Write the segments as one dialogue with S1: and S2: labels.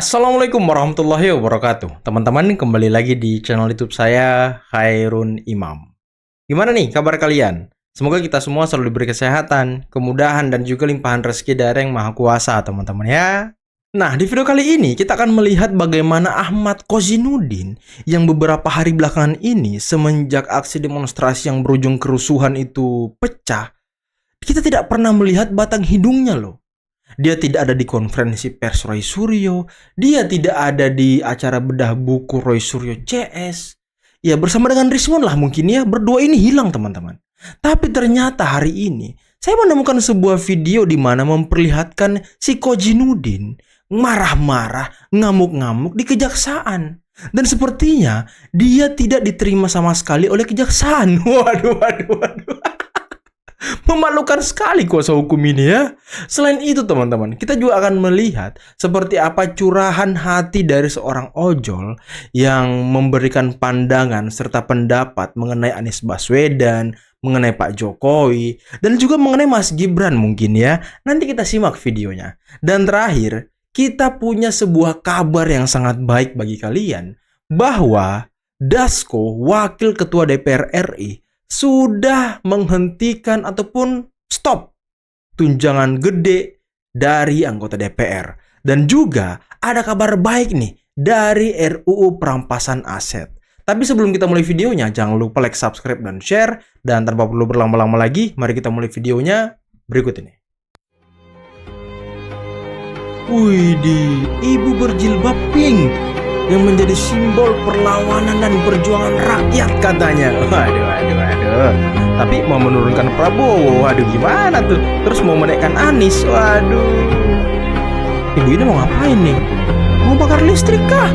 S1: Assalamualaikum warahmatullahi wabarakatuh. Teman-teman, kembali lagi di channel YouTube saya, Khairun Imam. Gimana nih kabar kalian? Semoga kita semua selalu diberi kesehatan, kemudahan, dan juga limpahan rezeki dari Yang Maha Kuasa, teman-teman ya. Nah, di video kali ini kita akan melihat bagaimana Ahmad Kozzinuddin yang beberapa hari belakangan ini semenjak aksi demonstrasi yang berujung kerusuhan itu pecah, kita tidak pernah melihat batang hidungnya loh. Dia tidak ada di konferensi pers Roy Suryo. Dia tidak ada di acara bedah buku Roy Suryo CS. Ya bersama dengan Rizwan lah mungkin ya. Berdua ini hilang teman-teman. Tapi ternyata hari ini saya menemukan sebuah video di mana memperlihatkan si Kozzinuddin marah-marah, ngamuk-ngamuk di kejaksaan. Dan sepertinya dia tidak diterima sama sekali oleh kejaksaan. Waduh. Memalukan sekali kuasa hukum ini ya. Selain itu teman-teman, kita juga akan melihat seperti apa curahan hati dari seorang ojol yang memberikan pandangan serta pendapat mengenai Anies Baswedan, mengenai Pak Jokowi, dan juga mengenai Mas Gibran mungkin ya. Nanti kita simak videonya. Dan terakhir, kita punya sebuah kabar yang sangat baik bagi kalian, bahwa Dasko, Wakil Ketua DPR RI, sudah menghentikan ataupun stop tunjangan gede dari anggota DPR. Dan juga ada kabar baik nih dari RUU perampasan aset. Tapi sebelum kita mulai videonya, jangan lupa like, subscribe, dan share. Dan tanpa perlu berlama-lama lagi, mari kita mulai videonya berikut ini. Widih, ibu berjilbab pink yang menjadi simbol perlawanan dan perjuangan rakyat katanya. Waduh. Tapi mau menurunkan Prabowo, waduh gimana tuh? Terus mau menaikkan Anies, waduh. Ibu ini mau ngapain nih? Mau bakar listrik kah?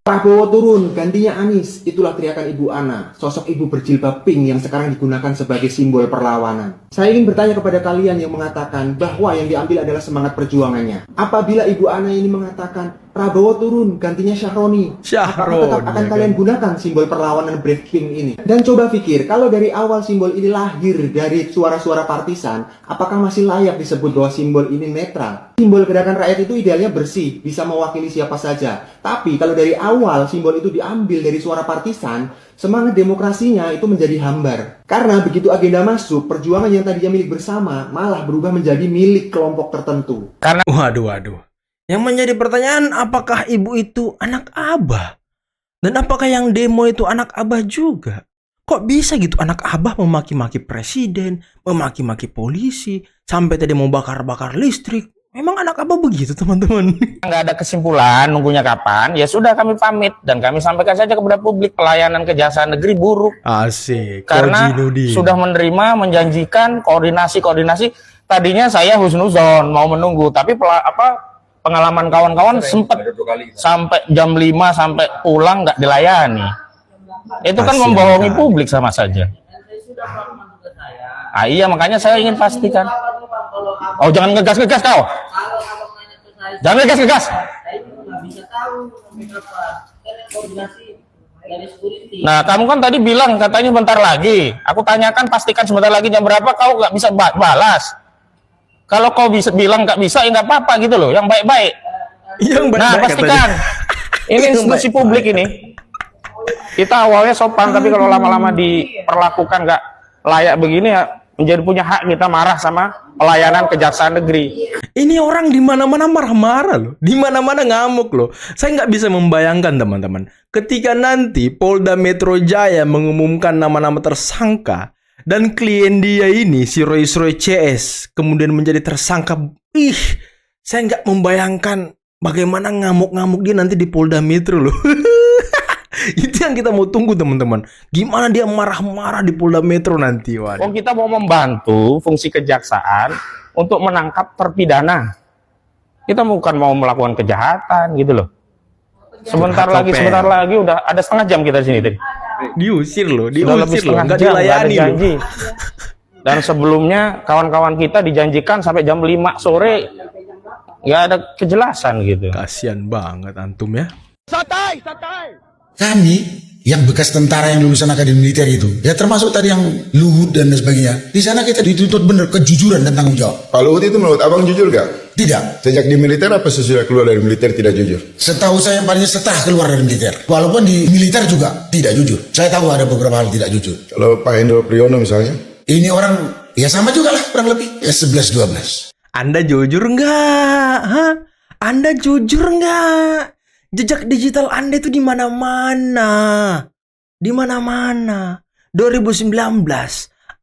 S2: Prabowo turun, gantinya Anies. Itulah teriakan Ibu Ana, sosok ibu berjilbab pink yang sekarang digunakan sebagai simbol perlawanan. Saya ingin bertanya kepada kalian yang mengatakan bahwa yang diambil adalah semangat perjuangannya. Apabila Ibu Ana ini mengatakan Prabowo turun, gantinya Syahroni, apakah tetap akan kalian gunakan simbol perlawanan brave pink ini? Dan coba pikir, kalau dari awal simbol ini lahir dari suara-suara partisan, apakah masih layak disebut bahwa simbol ini netral? Simbol gerakan rakyat itu idealnya bersih, bisa mewakili siapa saja. Tapi kalau dari awal simbol itu diambil dari suara partisan, semangat demokrasinya itu menjadi hambar. Karena begitu agenda masuk, perjuangan yang tadinya milik bersama malah berubah menjadi milik kelompok tertentu.
S1: Waduh. Yang menjadi pertanyaan, apakah ibu itu anak abah? Dan apakah yang demo itu anak abah juga? Kok bisa gitu anak abah memaki-maki presiden, memaki-maki polisi, sampai tadi mau bakar-bakar listrik? Memang anak abah begitu teman-teman?
S3: Nggak ada kesimpulan, nunggunya kapan, ya sudah kami pamit. Dan kami sampaikan saja kepada publik, pelayanan kejaksaan negeri buruk.
S1: Asik.
S3: Karena sudah menerima, menjanjikan koordinasi. Tadinya saya husnuzon, mau menunggu. Tapi pengalaman kawan-kawan sempat sampai jam 5 sampai pulang nggak dilayani. Itu kan membohongi publik sama saja. Iya, makanya saya ingin pastikan. Oh, jangan ngegas-ngegas kau. Jangan ngegas-ngegas. Nah, kamu kan tadi bilang katanya bentar lagi. Aku tanyakan pastikan sebentar lagi jam berapa, kau nggak bisa balas. Kalau kau bisa bilang nggak bisa, ya nggak apa-apa gitu loh. Yang baik-baik. Nah, pastikan. Ini institusi publik ini. Kita awalnya sopan, tapi kalau lama-lama diperlakukan nggak layak begini ya, menjadi punya hak kita marah sama pelayanan kejaksaan negeri.
S1: Ini orang di mana-mana marah-marah loh, di mana-mana ngamuk loh. Saya nggak bisa membayangkan teman-teman, ketika nanti Polda Metro Jaya mengumumkan nama-nama tersangka dan klien dia ini si Roy CS kemudian menjadi tersangka. Saya nggak membayangkan bagaimana ngamuk-ngamuk dia nanti di Polda Metro loh. Itu yang kita mau tunggu teman-teman. Gimana dia marah-marah di Polda Metro nanti.
S3: Oh, kita mau membantu fungsi kejaksaan untuk menangkap terpidana. Kita bukan mau melakukan kejahatan gitu loh. Sebentar lagi udah ada setengah jam kita di sini tadi.
S1: Diusir loh,
S3: nggak dilayani loh. Dan sebelumnya kawan-kawan kita dijanjikan sampai jam 5 sore nggak ada kejelasan gitu.
S1: Kasian banget antum ya.
S4: Santai. Kami yang bekas tentara yang lulusan akademi militer itu, ya termasuk tadi yang Luhut dan sebagainya, di sana kita dituntut bener kejujuran dan tanggung jawab.
S5: Pak Luhut itu menurut abang jujur gak?
S4: Tidak.
S5: Sejak di militer apa sesudah keluar dari militer tidak jujur?
S4: Setahu saya paling setelah keluar dari militer. Walaupun di militer juga tidak jujur. Saya tahu ada beberapa hal tidak jujur.
S5: Kalau Pak Hendro Priyono misalnya?
S4: Ini orang ya sama juga lah kurang lebih. Ya 11-12.
S1: Anda jujur nggak? Hah? Anda jujur nggak? Jejak digital Anda itu di mana-mana. Di mana-mana. 2019,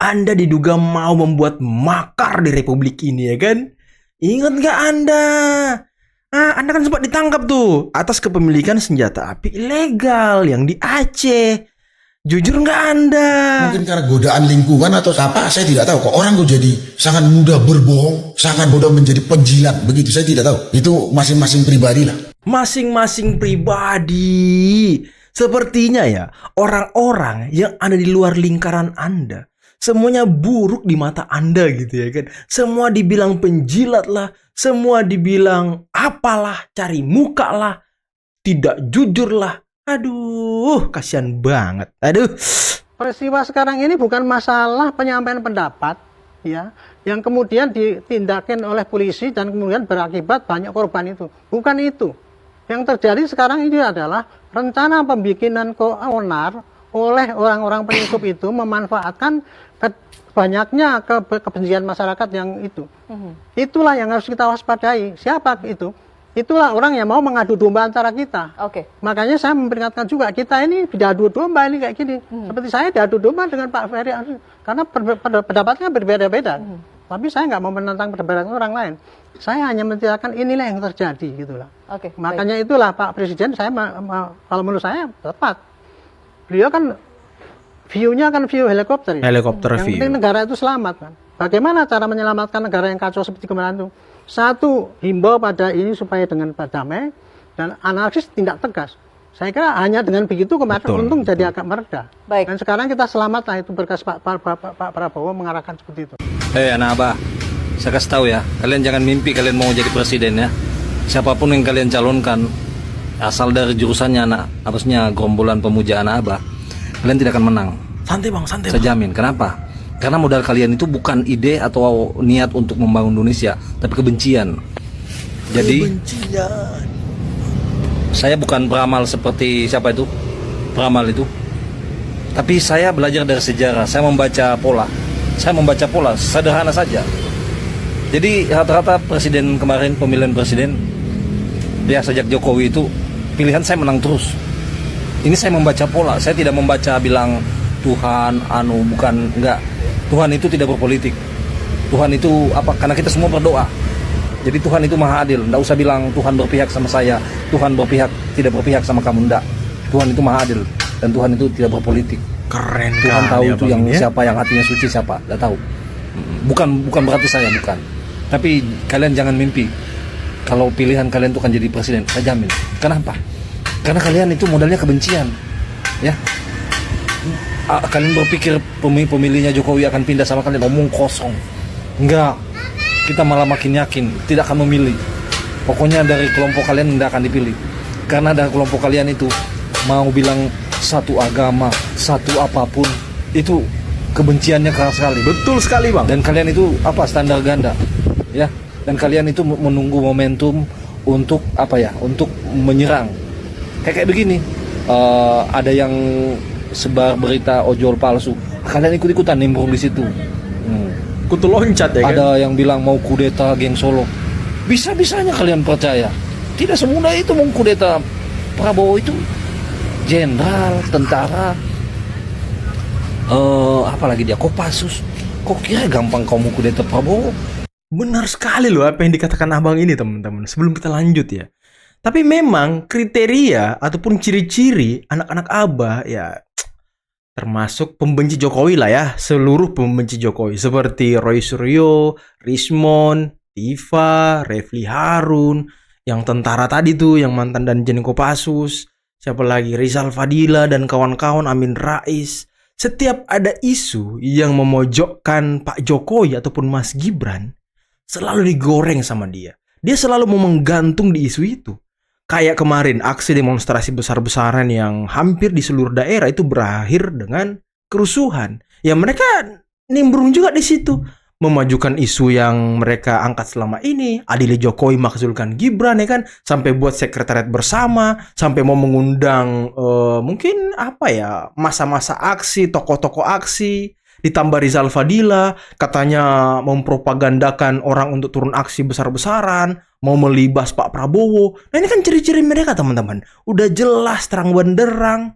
S1: Anda diduga mau membuat makar di Republik ini, ya kan? Ingat nggak Anda? Anda kan sempat ditangkap tuh atas kepemilikan senjata api ilegal yang di Aceh. Jujur nggak Anda?
S4: Mungkin karena godaan lingkungan atau apa, saya tidak tahu. Kok orang kok jadi sangat mudah berbohong, sangat mudah menjadi penjilat begitu, saya tidak tahu. Itu masing-masing pribadi lah.
S1: Masing-masing pribadi. Sepertinya ya, orang-orang yang ada di luar lingkaran Anda, semuanya buruk di mata Anda gitu ya kan. Semua dibilang penjilat lah, semua dibilang apalah, cari muka lah, tidak jujur lah. Aduh, kasihan banget. Aduh.
S6: Peristiwa sekarang ini bukan masalah penyampaian pendapat, ya, yang kemudian ditindakin oleh polisi dan kemudian berakibat banyak korban itu. Bukan itu. Yang terjadi sekarang ini adalah rencana pembikinan onar oleh orang-orang penyusup itu memanfaatkan banyaknya kebencian masyarakat yang itu. Itulah yang harus kita waspadai. Siapa itu? Itulah orang yang mau mengadu domba antara kita.
S7: Oke.
S6: Makanya saya memperingatkan juga, kita ini diadu domba ini kayak gini. Seperti saya diadu domba dengan Pak Ferry, karena pendapatnya berbeda-beda. Tapi saya nggak mau menentang pendapat orang lain. Saya hanya menceritakan inilah yang terjadi, gitulah.
S7: Oke.
S6: Makanya itulah Pak Presiden, saya kalau menurut saya tepat. Beliau kan view-nya kan view helikopter. Ya?
S1: Helikopter
S6: Yang
S1: view.
S6: penting negara itu selamat kan. Bagaimana cara menyelamatkan negara yang kacau seperti kemarin itu? Satu, himbau pada ini supaya dengan damai dan anarkis tindak tegas. Saya kira hanya dengan begitu kemarin untung jadi agak mereda.
S7: Baik.
S6: Dan sekarang kita selamat lah itu berkas Pak Prabowo mengarahkan seperti itu.
S8: Anak Abah, saya kasih tahu ya, kalian jangan mimpi kalian mau jadi presiden ya. Siapapun yang kalian calonkan, asal dari jurusannya apasnya gerombolan pemuja anak Abah, kalian tidak akan menang.
S1: Santai bang, santai bang.
S8: Saya jamin. Kenapa? Karena modal kalian itu bukan ide atau niat untuk membangun Indonesia, tapi kebencian. Jadi, saya bukan peramal seperti siapa itu, peramal itu. Tapi saya belajar dari sejarah, saya membaca pola. Saya membaca pola, sederhana saja. Jadi rata-rata presiden kemarin, pemilihan presiden, ya sejak Jokowi itu, pilihan saya menang terus. Ini saya membaca pola, saya tidak membaca bilang Tuhan, bukan, enggak. Tuhan itu tidak berpolitik. Tuhan itu apa? Karena kita semua berdoa. Jadi Tuhan itu maha adil. Nggak usah bilang Tuhan berpihak sama saya, Tuhan tidak berpihak sama kamu. Nggak. Tuhan itu maha adil dan Tuhan itu tidak berpolitik.
S1: Keren.
S8: Tuhan tahu
S1: ya,
S8: itu
S1: bang,
S8: yang
S1: ya?
S8: siapa yang hatinya suci siapa. Nggak tahu. Bukan berarti saya bukan. Tapi kalian jangan mimpi kalau pilihan kalian itu kan jadi presiden. Saya jamin. Kenapa? Karena kalian itu modalnya kebencian. Ya. Kalian berpikir pemilihnya Jokowi akan pindah sama kalian, ngomong kosong. Enggak, kita malah makin yakin tidak akan memilih. Pokoknya dari kelompok kalian tidak akan dipilih. Karena dari kelompok kalian itu mau bilang satu agama, satu apapun, itu kebenciannya keras sekali.
S1: Betul sekali bang.
S8: Dan kalian itu apa, standar ganda, ya. Dan kalian itu menunggu momentum untuk apa ya, untuk menyerang. Kayak begini, ada yang sebar berita ojol palsu, kalian ikut-ikutan nimbrung di situ.
S1: Kutu loncat ya kan?
S8: Ada yang bilang mau kudeta geng Solo, bisa-bisanya kalian percaya. Tidak semudah itu mau kudeta. Prabowo itu jenderal, tentara, apalagi dia Kopassus. Kok kira gampang kamu kudeta Prabowo?
S1: Benar sekali loh apa yang dikatakan abang ini teman-teman. Sebelum kita lanjut ya. Tapi memang kriteria ataupun ciri-ciri anak-anak Abah ya termasuk pembenci Jokowi lah ya. Seluruh pembenci Jokowi seperti Roy Suryo, Rismon, Tifa, Refli Harun, yang tentara tadi tuh, yang mantan Danjen Kopassus, siapa lagi, Rizal Fadila dan kawan-kawan, Amin Rais. Setiap ada isu yang memojokkan Pak Jokowi ataupun Mas Gibran, selalu digoreng sama dia. Dia selalu mau menggantung di isu itu. Kayak kemarin aksi demonstrasi besar-besaran yang hampir di seluruh daerah itu berakhir dengan kerusuhan. Ya mereka nimbrung juga di situ. memajukan isu yang mereka angkat selama ini. Adili Jokowi makzulkan Gibran ya kan, sampai buat sekretariat bersama, sampai mau mengundang mungkin apa ya, masa-masa aksi, tokoh-tokoh aksi. Ditambah Rizal Fadila, katanya mempropagandakan orang untuk turun aksi besar-besaran, mau melibas Pak Prabowo. Nah ini kan ciri-ciri mereka teman-teman. Udah jelas terang benderang.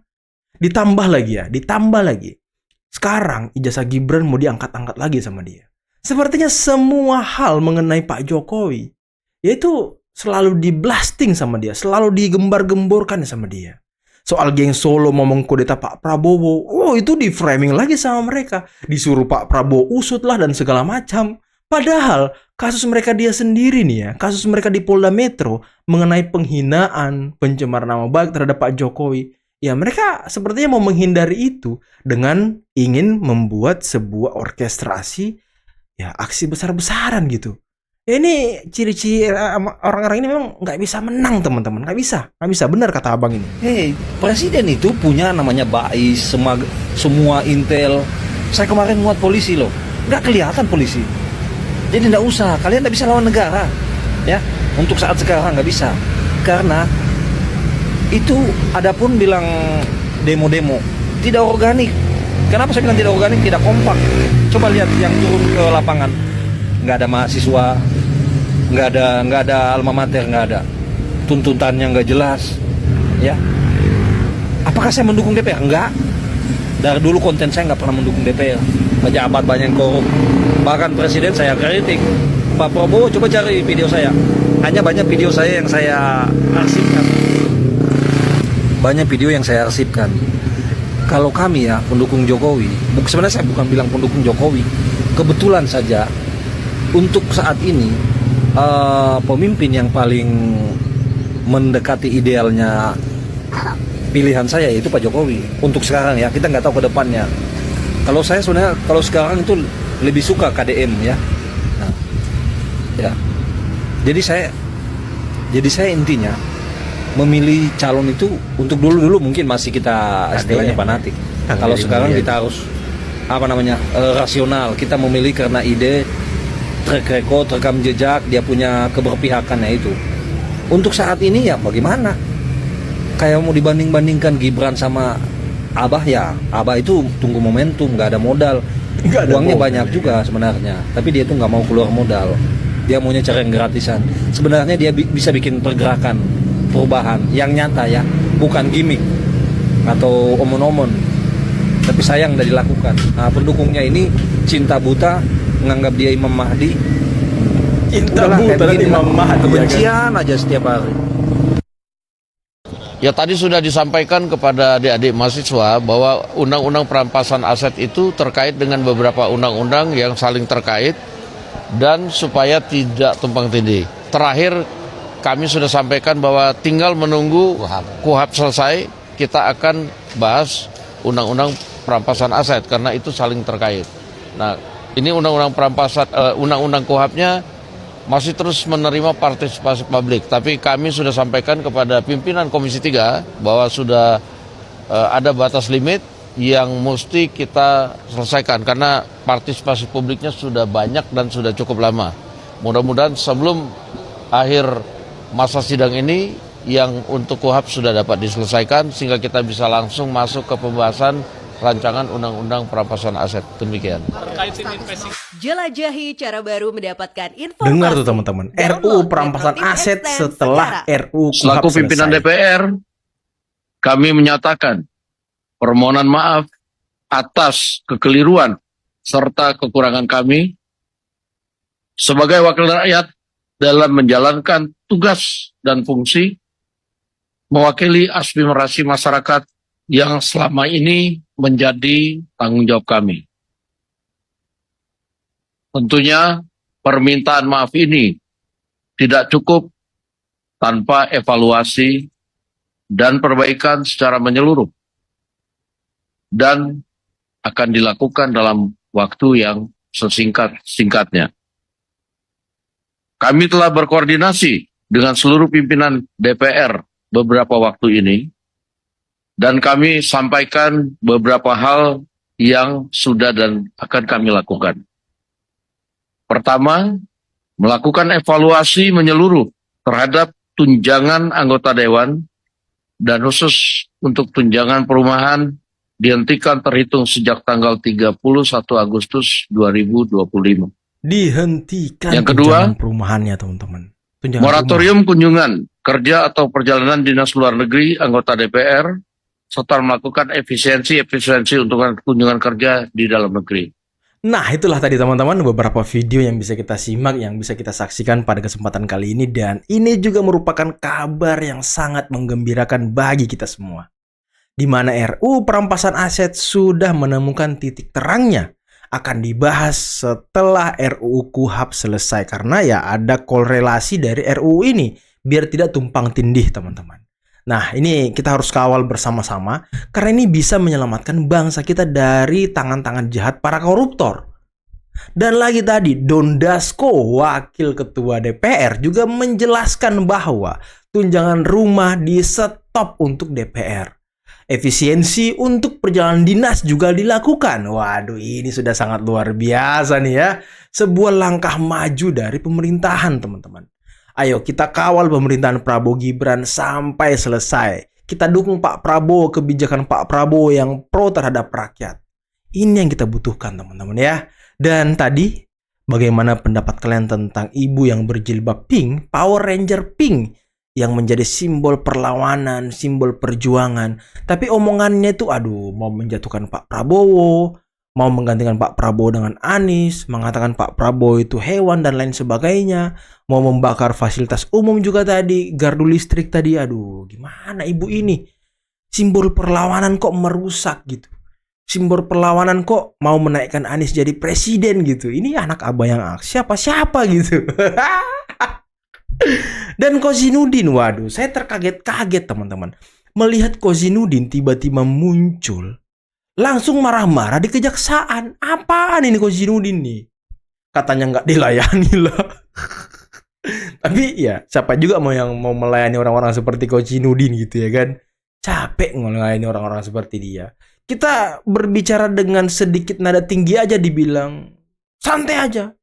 S1: Ditambah lagi. Sekarang ijazah Gibran mau diangkat-angkat lagi sama dia. Sepertinya semua hal mengenai Pak Jokowi, yaitu selalu di-blasting sama dia, selalu digembar-gemborkan sama dia. Soal geng Solo mau mengkudeta Pak Prabowo, itu di-framing lagi sama mereka. Disuruh Pak Prabowo usut lah dan segala macam. Padahal kasus mereka dia sendiri nih ya, kasus mereka di Polda Metro mengenai penghinaan, pencemaran nama baik terhadap Pak Jokowi. Ya mereka sepertinya mau menghindari itu dengan ingin membuat sebuah orkestrasi ya aksi besar-besaran gitu. Ya ini ciri-ciri orang-orang ini memang nggak bisa menang teman-teman, nggak bisa, benar kata abang ini.
S8: Presiden itu punya namanya BAIS, semua intel. Saya kemarin muat polisi loh, nggak kelihatan polisi. Jadi nggak usah, kalian nggak bisa lawan negara, ya. Untuk saat sekarang nggak bisa, karena itu adapun bilang demo-demo tidak organik. Kenapa saya bilang tidak organik, tidak kompak? Coba lihat yang turun ke lapangan, nggak ada mahasiswa, nggak ada alma mater, nggak ada, tuntutannya nggak jelas, ya. Apakah saya mendukung DPR? Enggak. Dari dulu konten saya nggak pernah mendukung DPR. Pejabat banyak yang korup, bahkan presiden saya kritik. Pak Prabowo coba cari video saya, hanya banyak video saya yang saya arsipkan. Banyak video yang saya arsipkan. Kalau kami ya pendukung Jokowi, sebenarnya saya bukan bilang pendukung Jokowi, kebetulan saja untuk saat ini pemimpin yang paling mendekati idealnya pilihan saya itu Pak Jokowi. Untuk sekarang ya, kita nggak tahu ke depannya. Kalau saya sebenarnya kalau sekarang itu lebih suka KDM ya. Nah, ya. Jadi saya intinya memilih calon itu untuk dulu mungkin masih kita istilahnya fanatik. Kalau sekarang kita harus rasional. Kita memilih karena ide, track record, rekam jejak, dia punya keberpihakannya itu. Untuk saat ini ya bagaimana? Kayak mau dibanding-bandingkan Gibran sama Abah ya, Abah itu tunggu momentum, nggak ada modal. Uangnya banyak juga sebenarnya, tapi dia tuh nggak mau keluar modal. Dia maunya cara yang gratisan. Sebenarnya dia bisa bikin pergerakan, perubahan yang nyata ya, bukan gimmick atau omon-omon. Tapi sayang tidak dilakukan. Nah, pendukungnya ini cinta buta, menganggap dia Imam Mahdi.
S1: Cinta buta dan Imam Mahdi.
S8: Kebencian aja setiap hari.
S7: Ya tadi sudah disampaikan kepada adik-adik mahasiswa bahwa undang-undang perampasan aset itu terkait dengan beberapa undang-undang yang saling terkait dan supaya tidak tumpang tindih. Terakhir kami sudah sampaikan bahwa tinggal menunggu KUHAP selesai, kita akan bahas undang-undang perampasan aset karena itu saling terkait. Nah, ini undang-undang perampasan undang-undang KUHAP-nya masih terus menerima partisipasi publik, tapi kami sudah sampaikan kepada pimpinan Komisi 3 bahwa sudah ada batas limit yang mesti kita selesaikan karena partisipasi publiknya sudah banyak dan sudah cukup lama. Mudah-mudahan sebelum akhir masa sidang ini yang untuk KUHAP sudah dapat diselesaikan sehingga kita bisa langsung masuk ke pembahasan rancangan undang-undang perampasan aset. Demikian.
S9: Jelajahi cara baru mendapatkan informasi.
S1: Dengar tuh teman-teman, RUU perampasan aset setelah RUU KUHAP
S7: Selaku pimpinan
S1: selesai.
S7: DPR, kami menyatakan permohonan maaf atas kekeliruan serta kekurangan kami sebagai wakil rakyat dalam menjalankan tugas dan fungsi mewakili aspirasi masyarakat yang selama ini menjadi tanggung jawab kami. Tentunya permintaan maaf ini tidak cukup tanpa evaluasi dan perbaikan secara menyeluruh dan akan dilakukan dalam waktu yang sesingkat-singkatnya. Kami telah berkoordinasi dengan seluruh pimpinan DPR beberapa waktu ini dan kami sampaikan beberapa hal yang sudah dan akan kami lakukan. Pertama, melakukan evaluasi menyeluruh terhadap tunjangan anggota dewan dan khusus untuk tunjangan perumahan dihentikan terhitung sejak tanggal 31 Agustus 2025.
S1: Dihentikan
S7: Yang kedua,
S1: tunjangan perumahannya, teman-teman. Tunjangan
S7: moratorium kunjungan kerja atau perjalanan dinas luar negeri anggota DPR serta melakukan efisiensi untuk kunjungan kerja di dalam negeri.
S1: Nah, itulah tadi teman-teman beberapa video yang bisa kita simak, yang bisa kita saksikan pada kesempatan kali ini. Dan ini juga merupakan kabar yang sangat menggembirakan bagi kita semua. Di mana RUU perampasan aset sudah menemukan titik terangnya. Akan dibahas setelah RUU KUHP selesai. Karena ya ada korelasi dari RUU ini. Biar tidak tumpang tindih teman-teman. Nah, ini kita harus kawal bersama-sama karena ini bisa menyelamatkan bangsa kita dari tangan-tangan jahat para koruptor. Dan lagi tadi, Don Dasko, Wakil Ketua DPR, juga menjelaskan bahwa tunjangan rumah di stop untuk DPR. Efisiensi untuk perjalanan dinas juga dilakukan. Waduh, ini sudah sangat luar biasa nih ya. Sebuah langkah maju dari pemerintahan, teman-teman. Ayo kita kawal pemerintahan Prabowo Gibran sampai selesai. Kita dukung Pak Prabowo, kebijakan Pak Prabowo yang pro terhadap rakyat. Ini yang kita butuhkan teman-teman ya. Dan tadi, bagaimana pendapat kalian tentang ibu yang berjilbab pink, Power Ranger pink, yang menjadi simbol perlawanan, simbol perjuangan. Tapi omongannya itu aduh, mau menjatuhkan Pak Prabowo, mau menggantikan Pak Prabowo dengan Anies, mengatakan Pak Prabowo itu hewan dan lain sebagainya, mau membakar fasilitas umum juga tadi, gardu listrik tadi, aduh gimana ibu ini? Simbol perlawanan kok merusak gitu. Simbol perlawanan kok mau menaikkan Anies jadi presiden gitu. Ini anak abah yang siapa-siapa gitu. Dan Kozinudin, waduh saya terkaget-kaget teman-teman. Melihat Kozinudin tiba-tiba muncul. Langsung marah-marah di kejaksaan. Apaan ini Kozinudin nih? Katanya nggak dilayani lah. Tapi ya siapa juga yang mau melayani orang-orang seperti Kozinudin gitu ya kan. Capek melayani orang-orang seperti dia. Kita berbicara dengan sedikit nada tinggi aja dibilang santai aja.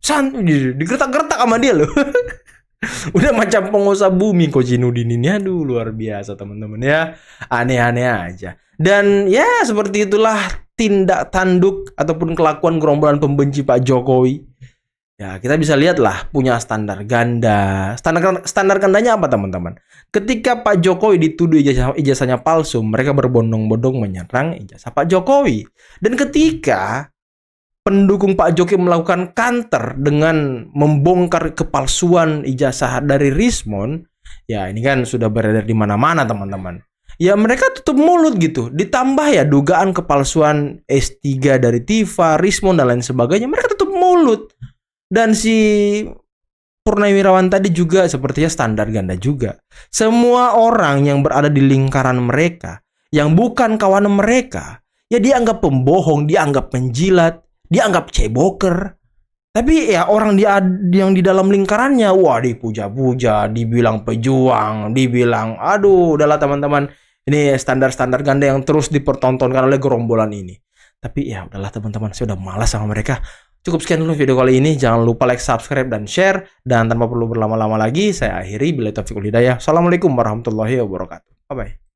S1: Santai, digertak-gertak sama dia loh. Udah macam pengusaha bumi Kozinudin ini. Aduh luar biasa teman-teman ya. Aneh-aneh aja. Dan ya seperti itulah tindak tanduk ataupun kelakuan gerombolan pembenci Pak Jokowi. Ya kita bisa lihatlah punya standar ganda. Standar gandanya apa teman-teman? Ketika Pak Jokowi dituduh ijazahnya palsu, mereka berbondong-bondong menyerang ijazah Pak Jokowi. Dan ketika pendukung Pak Jokowi melakukan counter dengan membongkar kepalsuan ijazah dari Rismon, ya ini kan sudah beredar di mana-mana teman-teman. Ya mereka tutup mulut gitu. Ditambah ya dugaan kepalsuan S3 dari Tifa, Rismon dan lain sebagainya. Mereka tutup mulut. Dan si Purnawirawan tadi juga sepertinya standar ganda juga. Semua orang yang berada di lingkaran mereka, yang bukan kawan mereka, ya dianggap pembohong, dianggap penjilat, dianggap ceboker. Tapi ya orang yang di dalam lingkarannya, wah dipuja-puja, dibilang pejuang, dibilang aduh udahlah teman-teman. Ini standar-standar ganda yang terus dipertontonkan oleh gerombolan ini. Tapi ya udahlah teman-teman, saya udah malas sama mereka. Cukup sekian dulu video kali ini. Jangan lupa like, subscribe, dan share. Dan tanpa perlu berlama-lama lagi, saya akhiri. Billahi taufiq wal hidayah. Assalamualaikum warahmatullahi wabarakatuh. Bye-bye.